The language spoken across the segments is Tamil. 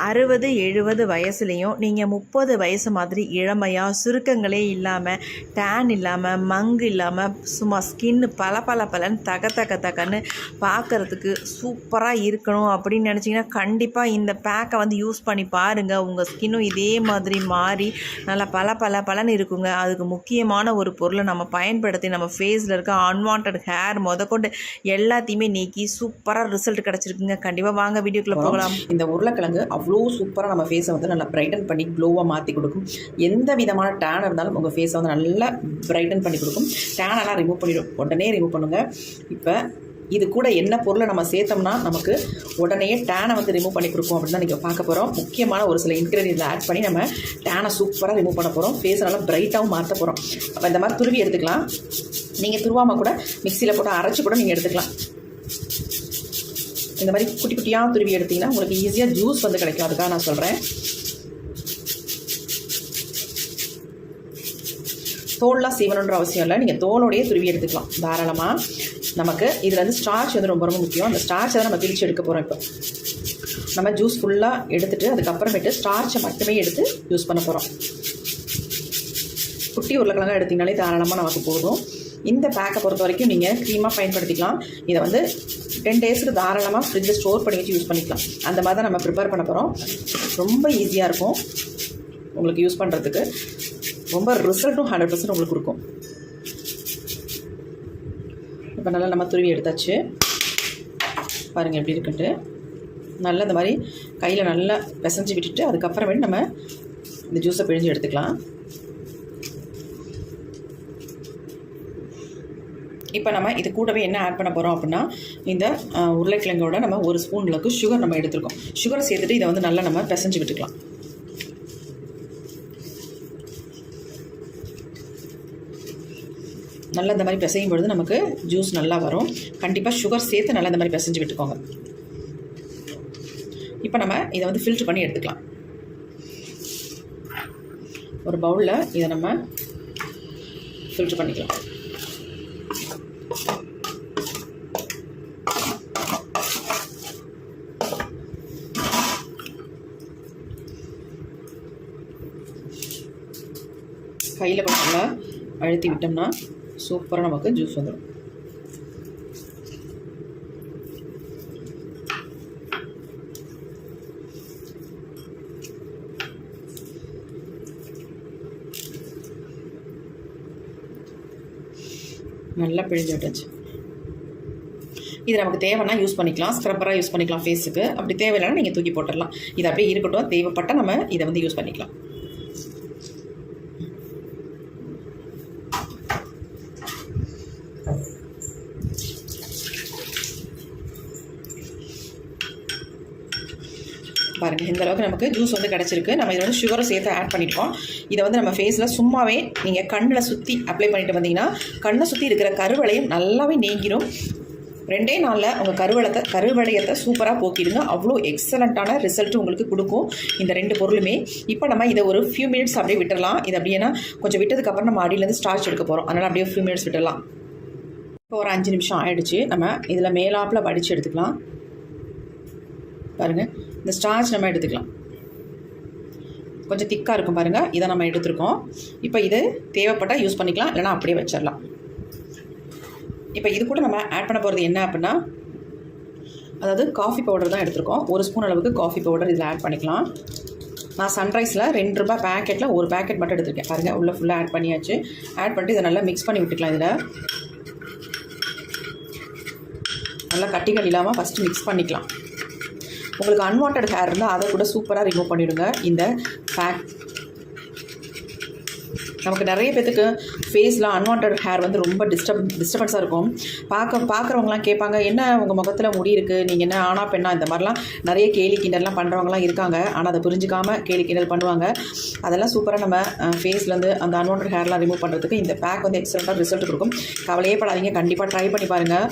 60-70 வயசுலேயும் நீங்கள் 30 வயசு மாதிரி இளமையாக சுருக்கங்களே இல்லாமல் டேன் இல்லாமல் மங்கு இல்லாமல் சும்மா ஸ்கின்னு பலன்னு தகன்னு பார்க்குறதுக்கு சூப்பராக இருக்கணும் அப்படின்னு நினச்சிங்கன்னா கண்டிப்பாக இந்த பேக்கை வந்து யூஸ் பண்ணி பாருங்கள். உங்கள் ஸ்கின்னும் இதே மாதிரி மாறி நல்லா பலன்னு இருக்குங்க. அதுக்கு முக்கியமான ஒரு பொருளை நம்ம பயன்படுத்தி நம்ம ஃபேஸில் இருக்க அன்வான்ட் ஹேர் முதற்கொண்டு எல்லாத்தையுமே நீக்கி சூப்பராக ரிசல்ட் கிடச்சிருக்குங்க. கண்டிப்பாக வாங்க வீடியோக்குள்ளே போகலாம். இந்த உருளைக்கிழங்கு அவ்வளோ சூப்பராக நம்ம ஃபேஸை வந்து நல்லா பிரைட்டன் பண்ணி க்ளோவாக மாற்றி கொடுக்கும். எந்த விதமான டேன் இருந்தாலும் உங்கள் ஃபேஸை வந்து நல்லா பிரைட்டன் பண்ணி கொடுக்கும். டேனெல்லாம் ரிமூவ் பண்ணிடும், உடனே ரிமூவ் பண்ணுங்கள். இப்போ இது கூட என்ன பொருளை நம்ம சேர்த்தோம்னா நமக்கு உடனே டேனை வந்து ரிமூவ் பண்ணி கொடுக்கும் அப்படின்னு தான் நீங்கள் பார்க்க போகிறோம். முக்கியமான ஒரு சில இன்க்ரீடியன்ட் ஆட் பண்ணி நம்ம டேனை சூப்பராக ரிமூவ் பண்ண போகிறோம். ஃபேஸை நல்லா பிரைட்டாகவும் மாற்ற போகிறோம். அப்போ இந்த மாதிரி துருவி எடுத்துக்கலாம். நீங்கள் துருவாமல் கூட மிக்சியில் போட்டு அரைச்சி கூட நீங்கள் எடுத்துக்கலாம். இந்த மாதிரி குட்டி குட்டியாக துருவி எடுத்திங்கன்னா உங்களுக்கு ஈஸியாக ஜூஸ் வந்து கிடைக்கும். அதுக்காக நான் சொல்கிறேன். தோல்லாம் சீவணுன்ற அவசியம் இல்லை, நீங்கள் தோலோடையே துருவி எடுத்துக்கலாம் தாராளமாக. நமக்கு இதில் வந்து ஸ்டார்ச் வந்து ரொம்ப முக்கியம். அந்த ஸ்டார்ச்சை தான் நம்ம பிரித்து எடுக்க போகிறோம். இப்போ நம்ம ஜூஸ் ஃபுல்லாக எடுத்துகிட்டு அதுக்கப்புறமேட்டு ஸ்டார்ச்சை மட்டுமே எடுத்து யூஸ் பண்ண போகிறோம். குட்டி உருளைக்கிழங்காக எடுத்திங்கனாலே தாராளமாக நமக்கு போதும். இந்த பேக்கை பொறுத்த வரைக்கும் நீங்கள் க்ரீமாக பயன்படுத்திக்கலாம். இதை வந்து 10 டேஸுக்கு தாராளமாக ஃப்ரிட்ஜில் ஸ்டோர் பண்ணி வச்சு யூஸ் பண்ணிக்கலாம். அந்த மாதிரி தான் நம்ம ப்ரிப்பேர் பண்ண போகிறோம். ரொம்ப ஈஸியாக இருக்கும் உங்களுக்கு யூஸ் பண்ணுறதுக்கு. ரொம்ப ரிசல்ட்டும் 100% உங்களுக்கு கொடுக்கும். இப்போ நல்லா நம்ம துருவி எடுத்தாச்சு. பாருங்கள் எப்படி இருக்குன்ட்டு. நல்லா இந்த மாதிரி கையில் நல்லா பிசைஞ்சு விட்டுட்டு அதுக்கப்புறமேட்டு நம்ம இந்த ஜூஸை பிழிஞ்சு எடுத்துக்கலாம். இப்போ நம்ம இது கூடவே என்ன ஆட் பண்ண போகிறோம் அப்படின்னா இந்த உருளைக்கிழங்கோட நம்ம 1 ஸ்பூன் அளவுக்கு சுகர் நம்ம எடுத்துருக்கோம். சுகரை சேர்த்துட்டு இதை வந்து நல்லா நம்ம பிசைஞ்சு விட்டுக்கலாம். நல்லா இந்த மாதிரி பிசையும் பொழுது நமக்கு ஜூஸ் நல்லா வரும். கண்டிப்பாக சுகர் சேர்த்து நல்லா இந்த மாதிரி பிசைஞ்சு விட்டுக்கோங்க. இப்போ நம்ம இதை வந்து ஃபில்ட்ரு பண்ணி எடுத்துக்கலாம். ஒரு பவுலில் இதை நம்ம ஃபில்ட்ரு பண்ணிக்கலாம். கையில் கொஞ்சம் நல்லா அழுத்தி விட்டோம்னா சூப்பராக நமக்கு ஜூஸ் வந்துடும். நல்லா பிழிஞ்சு விட்டாச்சு. இது நமக்கு தேவைன்னா யூஸ் பண்ணிக்கலாம், ஸ்க்ரப்பராக யூஸ் பண்ணிக்கலாம் ஃபேஸுக்கு. அப்படி தேவையில்லைன்னா நீங்கள் தூக்கி போட்டுடலாம். இது அப்படியே இருக்கட்டும். தேவைப்பட்டால் நம்ம இதை வந்து யூஸ் பண்ணிக்கலாம். பாருங்கள் இந்த அளவுக்கு நமக்கு ஜூஸ் வந்து கிடச்சிருக்கு. நம்ம இதில் வந்து சுகரை சேர்த்து ஆட் பண்ணியிருக்கோம். இதை வந்து நம்ம ஃபேஸில் சும்மாவே நீங்கள் கண்ணில் சுற்றி அப்ளை பண்ணிட்டு வந்தீங்கன்னா கண்ணை சுற்றி இருக்கிற கருவளையம் நல்லாவே நீங்கிடும். 2 நாளில் உங்கள் கருவளையத்தை சூப்பராக போக்கிடுங்க. அவ்வளோ எக்ஸலண்ட்டான ரிசல்ட் உங்களுக்கு கொடுக்கும் இந்த 2 பொருளுமே. இப்போ நம்ம இதை ஒரு ஃபியூ மினிட்ஸ் அப்படியே விட்டுடலாம். இது அப்படியேனா கொஞ்சம் விட்டதுக்கப்புறம் நம்ம அடியிலேருந்து ஸ்டார்ச் எடுக்க போகிறோம். அதனால் அப்படியே ஃபியூ மினிட்ஸ் விட்டுடலாம். இப்போ ஒரு 5 நிமிஷம் ஆகிடுச்சு. நம்ம இதில் மேலாப்பில் வடித்து எடுத்துக்கலாம். பாருங்கள் இந்த ஸ்டார்ச் நம்ம எடுத்துக்கலாம். கொஞ்சம் திக்காக இருக்கும் பாருங்கள். இதை நம்ம எடுத்துருக்கோம். இப்போ இது தேவைப்பட்டால் யூஸ் பண்ணிக்கலாம், இல்லைனா அப்படியே வச்சிடலாம். இப்போ இது கூட நம்ம ஆட் பண்ண போகிறது என்ன அப்படின்னா அதாவது காஃபி பவுடர் தான் எடுத்துருக்கோம். 1 ஸ்பூன் அளவுக்கு காஃபி பவுடர் இதில் ஆட் பண்ணிக்கலாம். நான் சன்ரைஸில் 2 ரூபாய் பேக்கெட்டில் 1 பேக்கெட் மட்டும் எடுத்துருக்கேன். பாருங்கள் உள்ளே ஃபுல்லாக ஆட் பண்ணியாச்சு. ஆட் பண்ணிட்டு இதை நல்லா மிக்ஸ் பண்ணி விட்டுக்கலாம். இதில் நல்லா கட்டிகள் இல்லாமல் ஃபஸ்ட்டு மிக்ஸ் பண்ணிக்கலாம். உங்களுக்கு அன்வான்ட் ஹேர் இருந்தால் அதை கூட சூப்பராக ரிமூவ் பண்ணிவிடுங்க. இந்த பேக் நமக்கு நிறைய பேத்துக்கு ஃபேஸில் அன்வான்ட் ஹேர் வந்து ரொம்ப டிஸ்டர்பன்ஸாக இருக்கும். பார்க்குறவங்களாம் கேட்பாங்க, என்ன உங்கள் முகத்தில் முடி இருக்குது, நீங்கள் என்ன ஆனா பெண்ணா, இந்த மாதிரிலாம் நிறைய கேலி கிண்டல்லாம் பண்ணுறவங்களாம் இருக்காங்க. ஆனால் அதை புரிஞ்சிக்காமல் கேலி கிண்டல் பண்ணுவாங்க. அதெல்லாம் சூப்பராக நம்ம ஃபேஸ்லேருந்து அந்த அன்வான்ட் ஹேர்லாம் ரிமூவ் பண்ணுறதுக்கு இந்த பேக் வந்து எக்ஸலண்ட்டாக ரிசல்ட் கொடுக்கும். கவலையே படாதீங்க, கண்டிப்பாக ட்ரை பண்ணி பாருங்கள்.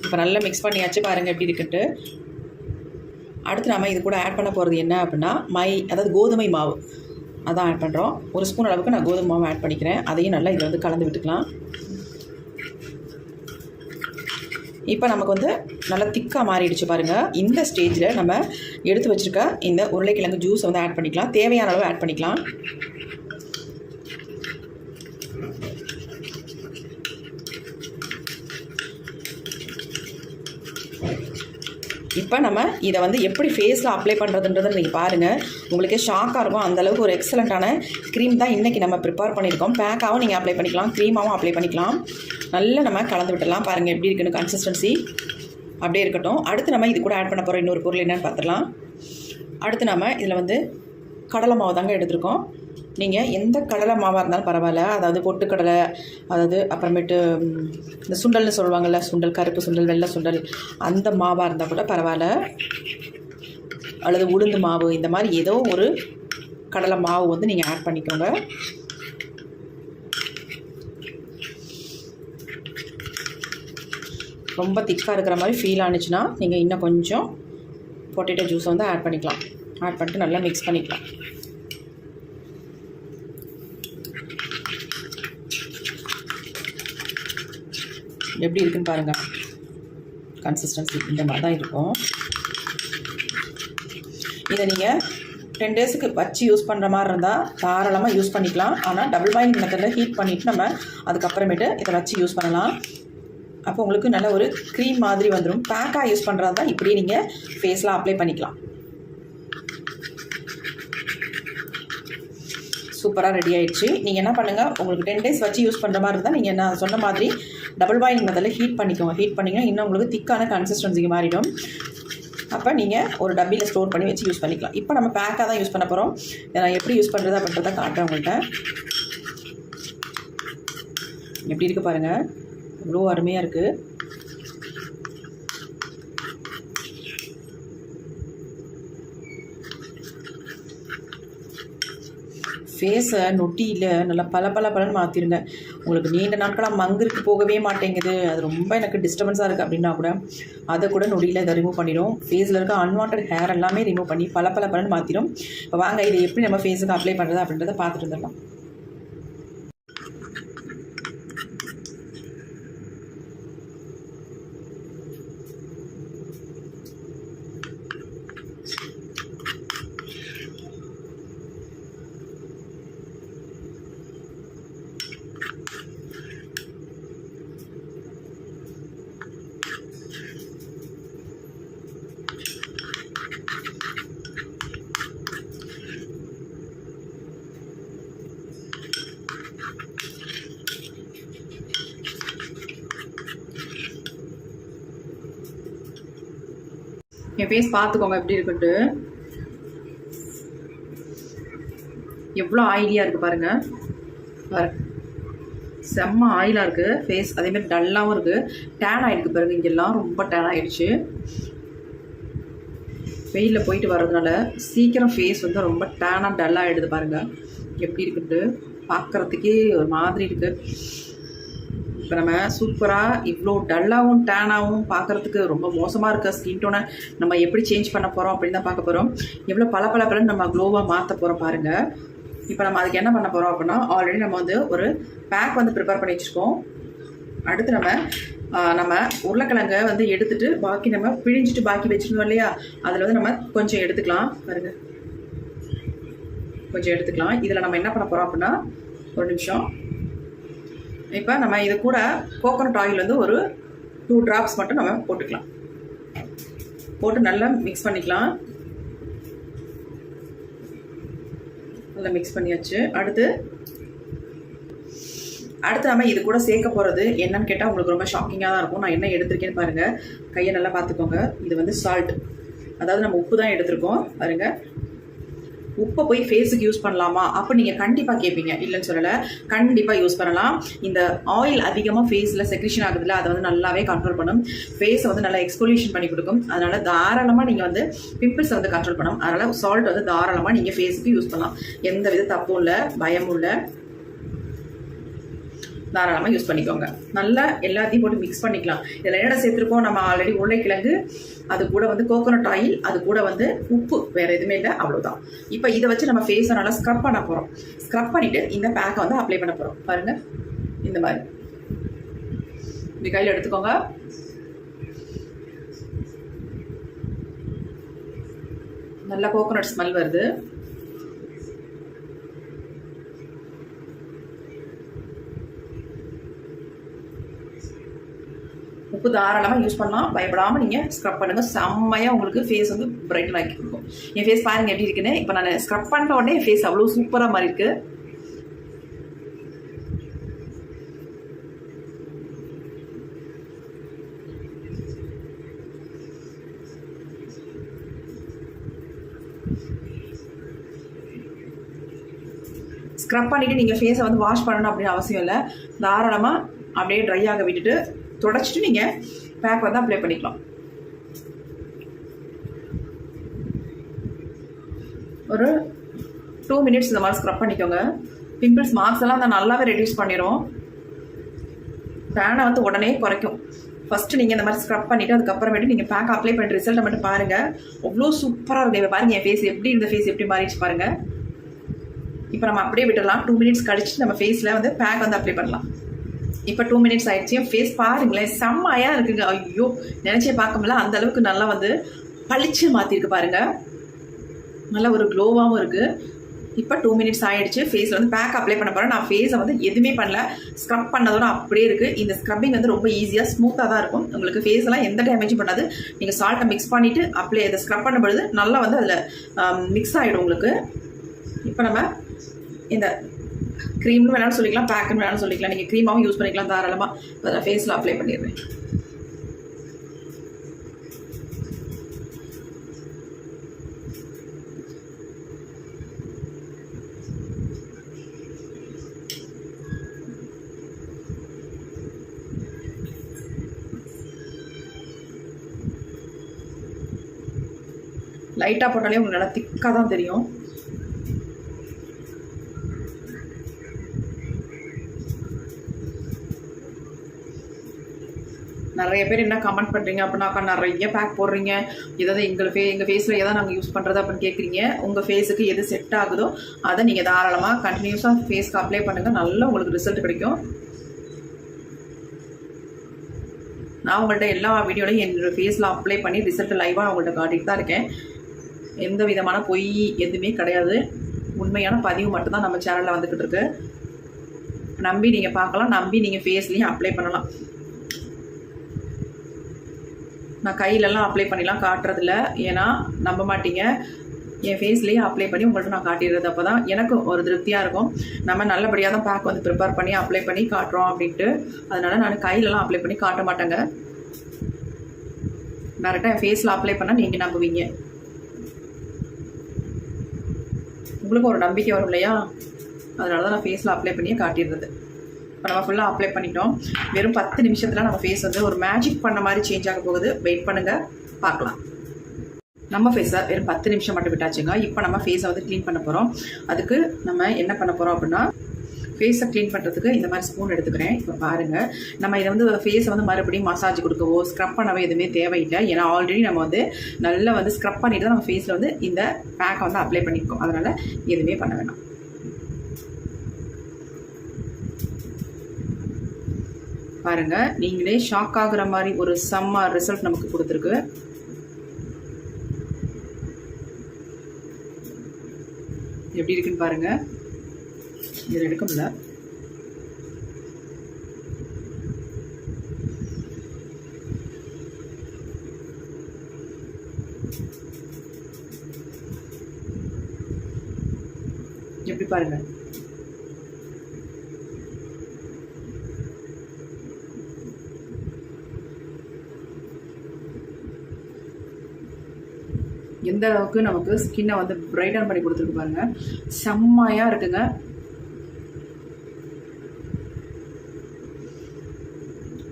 இப்போ நல்லா மிக்ஸ் பண்ணியாச்சு. பாருங்கள் எப்படி இருக்குன்ட்டு. அடுத்து நம்ம இது கூட ஆட் பண்ண போகிறது என்ன அப்படின்னா அதாவது கோதுமை மாவு அதான் ஆட் பண்ணுறோம். 1 ஸ்பூன் அளவுக்கு நான் கோதுமை மாவு ஆட் பண்ணிக்கிறேன். அதையும் நல்லா இதில் வந்து கலந்து விட்டுக்கலாம். இப்போ நமக்கு வந்து நல்லா திக்காக மாறிடுச்சு பாருங்கள். இந்த ஸ்டேஜில் நம்ம எடுத்து வச்சுருக்க இந்த உருளைக்கிழங்கு ஜூஸை வந்து ஆட் பண்ணிக்கலாம். தேவையான அளவு ஆட் பண்ணிக்கலாம். இப்போ நம்ம இதை வந்து எப்படி ஃபேஸில் அப்ளை பண்ணுறதுன்றதை நீங்கள் பாருங்கள். உங்களுக்கே ஷாக்காக இருக்கும். அந்தளவுக்கு ஒரு எக்ஸலண்ட்டான க்ரீம் தான் இன்றைக்கி நம்ம ப்ரிப்பேர் பண்ணியிருக்கோம். பேக்காகவும் நீங்கள் அப்ளை பண்ணிக்கலாம், க்ரீமாகவும் அப்ளை பண்ணிக்கலாம். நல்லா நம்ம கலந்து விட்டுடலாம். பாருங்கள் எப்படி இருக்குன்னு கன்சிஸ்டன்சி அப்படியே இருக்கட்டும். அடுத்து நம்ம இது கூட ஆட் பண்ண போகிற இன்னொரு பொருள் என்னென்னு பார்த்துடலாம். அடுத்து நம்ம இதில் வந்து கடலை மாவு தாங்க எடுத்துருக்கோம். நீங்கள் எந்த கடலை மாவாக இருந்தாலும் பரவாயில்ல, அதாவது பொட்டுக்கடலை, அதாவது அப்புறமேட்டு இந்த சுண்டல்னு சொல்லுவாங்கள்ல, சுண்டல், கருப்பு சுண்டல், வெள்ளை சுண்டல், அந்த மாவாக இருந்தால் கூட பரவாயில்ல, அல்லது உளுந்து மாவு, இந்த மாதிரி ஏதோ ஒரு கடலை மாவு வந்து நீங்கள் ஆட் பண்ணிக்கோங்க. ரொம்ப திக்காக இருக்கிற மாதிரி ஃபீல் ஆனிச்சுன்னா நீங்கள் இன்னும் கொஞ்சம் பொட்டேட்டோ ஜூஸை வந்து ஆட் பண்ணிக்கலாம். ஆட் பண்ணிட்டு நல்லா மிக்ஸ் பண்ணிக்கலாம். எப்படி இருக்குன்னு பாருங்கள். கன்சிஸ்டன்சி இந்த மாதிரி தான் இருக்கும். இதை நீங்கள் 10 டேஸுக்கு வச்சு யூஸ் பண்ணுற மாதிரி இருந்தால் தாராளமாக யூஸ் பண்ணிக்கலாம். ஆனால் டபுள் பாயிலிங் மெத்தடில் ஹீட் பண்ணிவிட்டு நம்ம அதுக்கப்புறமேட்டு இதை வச்சு யூஸ் பண்ணலாம். அப்போ உங்களுக்கு நல்ல ஒரு க்ரீம் மாதிரி வந்துடும். பேக்காக யூஸ் பண்ணுறது தான் இப்படியே நீங்கள் ஃபேஸில் அப்ளை பண்ணிக்கலாம். சூப்பராக ரெடி ஆகிடுச்சு. நீங்கள் என்ன பண்ணுங்கள், உங்களுக்கு 10 டேஸ் வச்சு யூஸ் பண்ணுற மாதிரி இருந்தால் நீங்கள் நான் சொன்ன மாதிரி டபுள் பாயிலிங் மெத்தடில் ஹீட் பண்ணிக்கோங்க. ஹீட் பண்ணிங்கன்னா இன்னும் உங்களுக்கு திக்கான கன்சிஸ்டன்சிக்கு மாறிடும். அப்போ நீங்கள் ஒரு டப்பியில் ஸ்டோர் பண்ணி வச்சு யூஸ் பண்ணிக்கலாம். இப்போ நம்ம பேக்காக தான் யூஸ் பண்ண போகிறோம். நான் எப்படி யூஸ் பண்ணுறது அப்படின்றத காட்டுறேன் உங்கள்கிட்ட. எப்படி இருக்குது பாருங்கள், இவ்வளோ அருமையாக இருக்குது. ஃபேஸை நொட்டியில் நல்லா பலன்னு மாற்றிடுங்க. உங்களுக்கு நீண்ட நாட்களாக மங்குருக்கு போகவே மாட்டேங்குது, அது ரொம்ப எனக்கு டிஸ்டர்பன்ஸாக இருக்குது அப்படின்னா கூட அதை கூட நொடியில் இதை ரிமூவ் பண்ணிடும். ஃபேஸில் இருக்க அன்வான்ட் ஹேர் எல்லாமே ரிமூவ் பண்ணி பலன்னு மாற்றிடும். இப்போ வாங்க இதை எப்படி நம்ம ஃபேஸுக்கு அப்ளை பண்ணுறது அப்படின்றத பார்த்துட்டு வந்துடலாம். என் ஃபேஸ் பார்த்துக்கோங்க எப்படி இருக்குன்ட்டு. எவ்வளோ ஆயிலியாக இருக்குது பாருங்கள். செம்ம ஆயிலாக இருக்குது ஃபேஸ். அதேமாதிரி டல்லாகவும் இருக்குது. டேன் ஆகிருக்கு பாருங்கள். இங்கெல்லாம் ரொம்ப டேன் ஆகிடுச்சு. வெயிலில் போயிட்டு வர்றதுனால சீக்கிரம் ஃபேஸ் வந்து ரொம்ப டேனாக டல்லாக ஆகிடுது பாருங்கள். எப்படி இருக்குன்ட்டு பார்க்குறதுக்கே ஒரு மாதிரி இருக்குது. இப்போ நம்ம சூப்பராக இவ்வளோ டல்லாகவும் டேனாகவும் பார்க்குறதுக்கு ரொம்ப மோசமாக இருக்க ஸ்கின் டோனை நம்ம எப்படி சேஞ்ச் பண்ண போகிறோம் அப்படின்னு தான் பார்க்க போகிறோம். எவ்வளோ பலன்னு நம்ம க்ளோவாக மாற்ற போகிறோம் பாருங்கள். இப்போ நம்ம அதுக்கு என்ன பண்ண போகிறோம் அப்படின்னா, ஆல்ரெடி நம்ம வந்து ஒரு பேக் வந்து ப்ரிப்பேர் பண்ணி வச்சுருக்கோம். அடுத்து நம்ம உருளைக்கிழங்கை வந்து எடுத்துகிட்டு பாக்கி நம்ம பிழிஞ்சிட்டு பாக்கி வச்சுருந்தோம் இல்லையா, அதில் வந்து நம்ம கொஞ்சம் எடுத்துக்கலாம் பாருங்கள். கொஞ்சம் எடுத்துக்கலாம். இதில் நம்ம என்ன பண்ண போகிறோம் அப்படின்னா, ஒரு நிமிஷம். இப்போ நம்ம இது கூட கோகோனட் ஆயில் வந்து ஒரு 2 drops மட்டும் நம்ம போட்டுக்கலாம். போட்டு நல்லா மிக்ஸ் பண்ணிக்கலாம். நல்லா மிக்ஸ் பண்ணியாச்சு. அடுத்து நம்ம இது கூட சேர்க்க போகிறது என்னன்னு கேட்டால் உங்களுக்கு ரொம்ப ஷாக்கிங்காக தான் இருக்கும். நான் என்ன எடுத்திருக்கேன்னு பாருங்கள். கையை நல்லா பார்த்துக்கோங்க. இது வந்து சால்ட், அதாவது நம்ம உப்பு தான் எடுத்திருக்கோம் பாருங்கள். உப்பை போய் ஃபேஸுக்கு யூஸ் பண்ணலாமா அப்போ நீங்கள் கண்டிப்பாக கேட்பீங்க. இல்லைன்னு சொல்லலை, கண்டிப்பாக யூஸ் பண்ணலாம். இந்த ஆயில் அதிகமாக ஃபேஸில் செக்ரிஷன் ஆகுதுல்ல, அதை வந்து நல்லாவே கண்ட்ரோல் பண்ணும். ஃபேஸை வந்து நல்லா எக்ஸ்போலியூஷன் பண்ணி கொடுக்கும். அதனால் தாராளமாக நீங்கள் வந்து பிம்பிள்ஸை வந்து கண்ட்ரோல் பண்ணணும். அதனால் சால்ட் வந்து தாராளமாக நீங்கள் ஃபேஸுக்கு யூஸ் பண்ணலாம். எந்த வித தப்பும் இல்லை, பயமும் இல்லை. தாராளமாக யூஸ் பண்ணிக்கோங்க. நல்லா எல்லாத்தையும் போட்டு மிக்ஸ் பண்ணிக்கலாம். இதில் என்னென்ன சேர்த்துருக்கோம், நம்ம ஆல்ரெடி உருளைக்கிழங்கு, அது கூட வந்து கோகோனட் ஆயில், அது கூட வந்து உப்பு, வேறு எதுவுமே இல்லை, அவ்வளோதான். இப்போ இதை வச்சு நம்ம ஃபேஸை நல்லா ஸ்க்ரப் பண்ண போகிறோம். ஸ்க்ரப் பண்ணிவிட்டு இந்த பேக்கை வந்து அப்ளை பண்ண போகிறோம் பாருங்கள். இந்த மாதிரி இப்படி கையில் எடுத்துக்கோங்க. நல்லா கோகோனட் ஸ்மெல் வருது. உப்பு தாராளமாக யூஸ் பண்ணலாம், பயப்படாமல் நீங்கள் ஸ்க்ரப் பண்ணுங்கள். செம்மையாக உங்களுக்கு ஃபேஸ் வந்து பிரைட்டன் ஆக்கி கொடுக்கும். என் ஃபேஸ் பாருங்கள் எப்படி இருக்குன்னு. இப்போ நான் ஸ்க்ரப் பண்ண உடனே என் ஃபேஸ் அவ்வளோ சூப்பராக மாதிரி இருக்குது. ஸ்க்ரப் பண்ணிவிட்டு நீங்கள் ஃபேஸை வந்து வாஷ் பண்ணணும் அப்படின்னு அவசியம் இல்லை. தாராளமாக அப்படியே ட்ரை ஆக விட்டுட்டு தொடச்சிட்டு நீங்கள் பேக் வந்து அப்ளை பண்ணிக்கலாம். ஒரு 2 மினிட்ஸ் இந்த மாதிரி ஸ்க்ரப் பண்ணிக்கோங்க. பிம்பிள்ஸ் மார்க்ஸ் எல்லாம் அந்த நல்லாவே ரெடியூஸ் பண்ணிடும். டேனை வந்து உடனே குறைக்கும். ஃபஸ்ட்டு நீங்கள் இந்த மாதிரி ஸ்க்ரப் பண்ணிவிட்டு அதுக்கப்புறமேட்டு நீங்கள் பேக் அப்ளை பண்ணிட்டு ரிசல்ட்டை மட்டும் பாருங்கள். அவ்வளோ சூப்பராக இருக்கும். பாருங்கள் என் ஃபேஸ் எப்படி, இந்த ஃபேஸ் எப்படி மாறிடுச்சு பாருங்கள். இப்போ நம்ம அப்படியே விட்டுடலாம். 2 மினிட்ஸ் கழிச்சு நம்ம ஃபேஸில் வந்து பேக் வந்து அப்ளை பண்ணலாம். இப்போ 2 மினிட்ஸ் ஆகிடுச்சு. என் ஃபேஸ் பாருங்களேன், செம்மையாக இருக்குங்க. ஐயோ, நினச்சே பார்க்க முடியல, அந்தளவுக்கு நல்லா வந்து பளிச்சு மாற்றிருக்கு பாருங்கள். நல்லா ஒரு க்ளோவாகவும் இருக்குது. இப்போ 2 மினிட்ஸ் ஆகிடுச்சு. ஃபேஸில் வந்து பேக் அப்ளை பண்ண போகிறேன். நான் ஃபேஸை வந்து எதுவுமே பண்ணல, ஸ்க்ரப் பண்ணதோட அப்படியே இருக்குது. இந்த ஸ்க்ரப்பிங் வந்து ரொம்ப ஈஸியாக ஸ்மூத்தாக தான் இருக்கும். உங்களுக்கு ஃபேஸெல்லாம் எந்த டேமேஜும் பண்ணாது. நீங்கள் சால்ட்டை மிக்ஸ் பண்ணிவிட்டு அப்ளை இதை ஸ்க்ரப் பண்ணும்பொழுது நல்லா வந்து அதில் மிக்ஸ் ஆகிடும் உங்களுக்கு. இப்போ நம்ம இந்த க்ரீம்னு வேணாலும் சொல்லிக்கலாம், பேக்குன்னு வேணாலும் சொல்லிக்கலாம். நீங்கள் க்ரீமாகவும் யூஸ் பண்ணிக்கலாம் தாராளமாக. அதை ஃபேஸில் அப்ளை பண்ணிடுறேன். லைட்டாக போட்டாலே உங்களுக்கு நல்லா திக்காக தான் தெரியும். நிறைய பேர் என்ன கமெண்ட் பண்ணுறீங்க அப்படின்னாக்கா, நிறைய பேக் போடுறீங்க, ஏதாவது எங்கள் ஃபேஸில் எதாவது நாங்கள் யூஸ் பண்ணுறது அப்படின்னு கேட்குறீங்க. உங்கள் ஃபேஸுக்கு எது செட் ஆகுதோ அதை நீங்கள் தாராளமாக கண்டினியூஸாக ஃபேஸ்க்கு அப்ளை பண்ணுங்கள். நல்ல உங்களுக்கு ரிசல்ட் கிடைக்கும். நான் உங்கள்கிட்ட எல்லா வீடியோலையும் என்னோடய ஃபேஸில் அப்ளை பண்ணி ரிசல்ட் லைவாக உங்கள்கிட்ட காட்டிட்டு தான் இருக்கேன். எந்த விதமான பொய் எதுவுமே கிடையாது. உண்மையான பதிவு மட்டும்தான் நம்ம சேனலில் வந்துக்கிட்டு இருக்கு. நம்பி நீங்கள் பார்க்கலாம், நம்பி நீங்கள் ஃபேஸ்லேயும் அப்ளை பண்ணலாம். நான் கையிலலாம் அப்ளை பண்ணிலாம் காட்டுறதில்ல, ஏன்னா நம்ப மாட்டீங்க. என் ஃபேஸ்லேயே அப்ளை பண்ணி உங்கள்கிட்ட நான் காட்டிடுறது. அப்போ தான் எனக்கும் ஒரு திருப்தியாக இருக்கும். நம்ம நல்லபடியாக தான் பேக் வந்து ப்ரிப்பேர் பண்ணி அப்ளை பண்ணி காட்டுறோம் அப்படின்ட்டு. அதனால் நான் கையிலலாம் அப்ளை பண்ணி காட்ட மாட்டேங்க. டேரெக்டாக என் ஃபேஸில் அப்ளை பண்ணால் நீங்கள் நம்புவீங்க. உங்களுக்கு ஒரு நம்பிக்கை வரும் இல்லையா? அதனால தான் நான் ஃபேஸில் அப்ளை பண்ணியே காட்டிடுறது. இப்போ நம்ம ஃபுல்லாக அப்ளை பண்ணிட்டோம். வெறும் 10 நிமிஷத்தில் நம்ம ஃபேஸ் வந்து ஒரு மேஜிக் பண்ண மாதிரி சேஞ்ச் ஆக போகுது. வெயிட் பண்ணுங்கள், பார்க்கலாம். நம்ம ஃபேஸை வெறும் 10 நிமிஷம் மட்டும் விட்டாச்சுங்க. இப்போ நம்ம ஃபேஸை வந்து க்ளீன் பண்ண போகிறோம். அதுக்கு நம்ம என்ன பண்ண போகிறோம் அப்படின்னா, ஃபேஸை க்ளீன் பண்ணுறதுக்கு இந்த மாதிரி ஸ்பூன் எடுத்துக்கிறேன். இப்போ பாருங்கள், நம்ம இதை வந்து ஃபேஸை வந்து மறுபடியும் மசாஜ் கொடுக்கவோ ஸ்க்ரப் பண்ணவோ எதுவுமே தேவையில்லை. ஏன்னா ஆல்ரெடி நம்ம வந்து நல்லா வந்து ஸ்க்ரப் பண்ணிட்டு தான் நம்ம ஃபேஸில் வந்து இந்த பேக்கை வந்து அப்ளை பண்ணியிருக்கோம். அதனால் எதுவுமே பண்ண வேண்டாம். பாருங்கள், நீங்களே ஷாக் ஆகுற மாதிரி ஒரு செம்ம ரிசல்ட் நமக்கு கொடுத்துருக்கு. எப்படி இருக்குன்னு பாருங்கள். இதில் எடுக்க முடியல. எப்படி பாருங்கள். எந்த அளவுக்கு நமக்கு ஸ்கின்னை வந்து பிரைட்டன் பண்ணி கொடுத்துருக்கு பாருங்கள். செம்மையாக இருக்குங்க.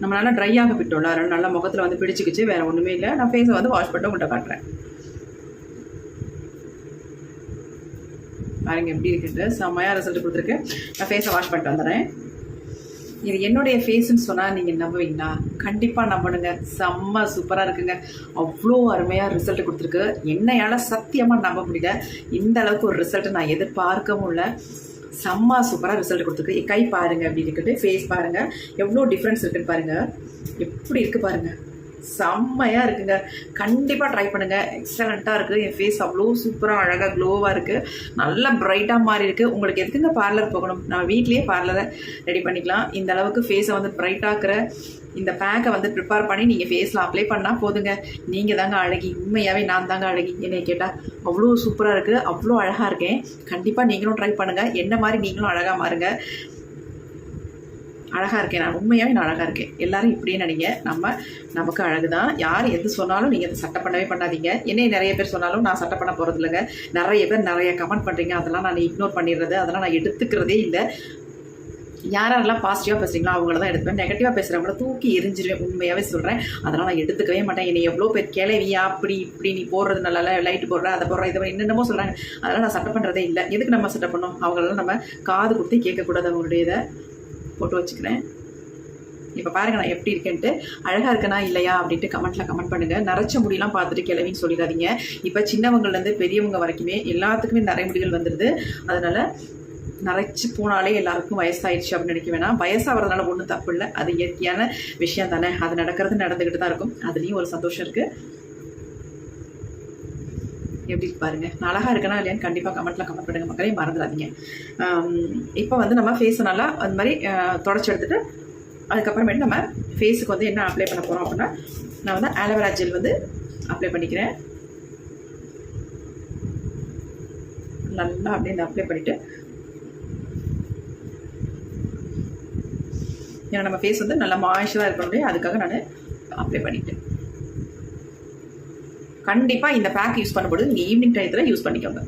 நம்ம நல்லா ட்ரை ஆக விட்டோம்ல, அதனால் நல்லா முகத்தில் வந்து பிடிச்சிக்கிச்சு. வேறு ஒன்றுமே இல்லை. நான் ஃபேஸை வந்து வாஷ் பண்ணிட்டு உங்கள்கிட்ட காட்டுறேன். பாருங்க எப்படி இருக்குது. செம்மையாக ரிசல்ட் கொடுத்துருக்கு. நான் ஃபேஸை வாஷ் பண்ணிட்டு வந்துடுறேன். இது என்னுடைய ஃபேஸ்ன்னு சொன்னால் நீங்கள் நம்புவீங்களா? கண்டிப்பாக நம்பணுங்க. செம்ம சூப்பராக இருக்குங்க. அவ்வளோ அருமையாக ரிசல்ட் கொடுத்துருக்கு. என்னையால் சத்தியமாக நம்ப முடியல. இந்த அளவுக்கு ஒரு ரிசல்ட்டு நான் எதிர்பார்க்கவும் இல்லை. செம்ம சூப்பராக ரிசல்ட் கொடுத்துருக்கு. என் கை பாருங்கள் எப்படி இருக்குது, ஃபேஸ் பாருங்கள் எவ்வளோ டிஃப்ரென்ஸ் இருக்குன்னு பாருங்கள். எப்படி இருக்குது பாருங்கள். செம்மையாக இருக்குங்க. கண்டிப்பாக ட்ரை பண்ணுங்கள். எக்ஸலண்ட்டாக இருக்குது. என் ஃபேஸ் அவ்வளோ சூப்பராக அழகாக க்ளோவாக இருக்குது. நல்லா பிரைட்டாக மாறி இருக்குது. உங்களுக்கு எதுக்குங்க பார்லர் போகணும்? நம்ம வீட்லேயே பார்லரை ரெடி பண்ணிக்கலாம். இந்த அளவுக்கு ஃபேஸை வந்து பிரைட்டாக்குற இந்த பேக்கை வந்து ப்ரிப்பேர் பண்ணி நீங்கள் ஃபேஸில் அப்ளை பண்ணால் போதுங்க. நீங்கள் தாங்க அழகி. உண்மையாகவே நான் தாங்க அழகி. என்னை கேட்டால் அவ்வளோ சூப்பராக இருக்குது. அவ்வளோ அழகாக இருக்கேன். கண்டிப்பாக நீங்களும் ட்ரை பண்ணுங்கள். என்ன மாதிரி நீங்களும் அழகாக மாறுங்க. அழகாக இருக்கேன். நான் உண்மையாகவே நான் அழகாக இருக்கேன். எல்லோரும் இப்படியே நினைங்க. நமக்கு அழகு தான். யார் எது சொன்னாலும் நீங்கள் அதை சட்டை பண்ணவே பண்ணாதீங்க. என்னை நிறைய பேர் சொன்னாலும் நான் சட்டை பண்ண போகிறது இல்லைங்க. நிறைய பேர் நிறைய கமெண்ட் பண்ணுறீங்க. அதெல்லாம் நான் இக்னோர் பண்ணிடுறது. அதெல்லாம் நான் எடுத்துக்கிறதே இல்லை. யாரெல்லாம் பாசிட்டிவாக பேசுகிறீங்களோ அவங்கள தான் எடுத்துப்பேன். நெகட்டிவாக பேசுகிறவங்கள தூக்கி எரிஞ்சிருவேன். உண்மையாகவே சொல்கிறேன். அதெல்லாம் நான் எடுத்துக்கவே மாட்டேன். என்னை எவ்வளோ பேர் கிளவியா அப்படி இப்படி நீ போடுறது நல்லா லைட்டு போடுற அதை போடுற இதை என்னென்னமோ சொல்கிறாங்க. அதெல்லாம் நான் சட்டை பண்ணுறதே இல்லை. எதுக்கு நம்ம சட்டை பண்ணோம்? அவங்களெல்லாம் நம்ம காது கொடுத்து கேட்கக்கூடாது. அவங்களுடைய இதை போட்டு வச்சுக்கிறேன். இப்போ பாருங்க நான் எப்படி இருக்கேன்ட்டு. அழகாக இருக்கனா இல்லையா அப்படின்ட்டு கமெண்ட்டில் கமெண்ட் பண்ணுங்கள். நரைச்ச முடியெல்லாம் பார்த்துட்டு கிளவின்னு சொல்லிடாதீங்க. இப்போ சின்னவங்கள்லேருந்து பெரியவங்க வரைக்குமே எல்லாத்துக்குமே நிறைய முடிகள் வந்துடுது. அதனால் நரைச்சி போனாலே எல்லாருக்கும் வயசாயிடுச்சு அப்படின்னு நினைக்க வேணாம். வயசாகிறதுனால ஒன்றும் தப்பு இல்லை. அது இயற்கையான விஷயம் தானே. அது நடந்துக்கிட்டு தான் இருக்கும். அதுலேயும் ஒரு சந்தோஷம் இருக்குது. எப்படி பாருங்க நான் அழகாக இருக்கனா இல்லையான்னு கண்டிப்பாக கமெண்ட்டில் கமெண்ட் பண்ணுங்க மக்களே. மறந்துடாதீங்க. இப்போ வந்து நம்ம ஃபேஸை நல்லா அந்த மாதிரி தொடச்சி எடுத்துகிட்டு அதுக்கப்புறமேட்டு நம்ம ஃபேஸுக்கு வந்து என்ன அப்ளை பண்ண போகிறோம் அப்படின்னா நான் வந்து ஆலோவேரா ஜெல் வந்து அப்ளை பண்ணிக்கிறேன். நல்லா அப்படியே இந்த அப்ளை பண்ணிவிட்டு ஏன்னா நம்ம ஃபேஸ் வந்து நல்லா மாய்ஸ்சராக இருக்கணும். அதுக்காக நான் அப்ளை பண்ணிட்டேன். கண்டிப்பாக இந்த பேக் யூஸ் பண்ணும்போது நீங்கள் ஈவினிங் டயத்தில் யூஸ் பண்ணிக்கோங்க.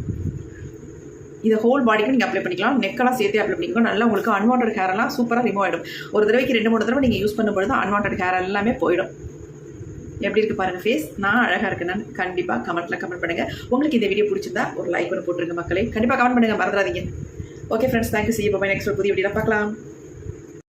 இதை ஹோல் பாடிக்கும் நீங்கள் அப்ளை பண்ணிக்கலாம். நெக்கெல்லாம் சேர்த்து அப்ளை பண்ணிக்கோங்க. நல்லா உங்களுக்கு அன்வான்ட் ஹேரெல்லாம் சூப்பராக ரிமூவ் ஆகிடும். ஒரு தடவைக்கு 2-3 தடவை நீங்கள் யூஸ் பண்ணும்போது அன்வான்ட் ஹேர் எல்லாமே போயிடும். எப்படி இருக்குது பாருங்கள் ஃபேஸ். நான் அழகாக இருக்குன்னு கண்டிப்பாக கமெண்ட்டில் கமெண்ட் பண்ணுங்கள். உங்களுக்கு இந்த வீடியோ பிடிச்சிருந்தா ஒரு லைக் ஒன்று போட்டுருங்க மக்களே. கண்டிப்பாக கமெண்ட் பண்ணுங்கள். மறந்துடாதீங்க. Okay friends, thank you. See you. Bye. Next ஒரு புதிய வீடியோவில் பார்க்கலாம்.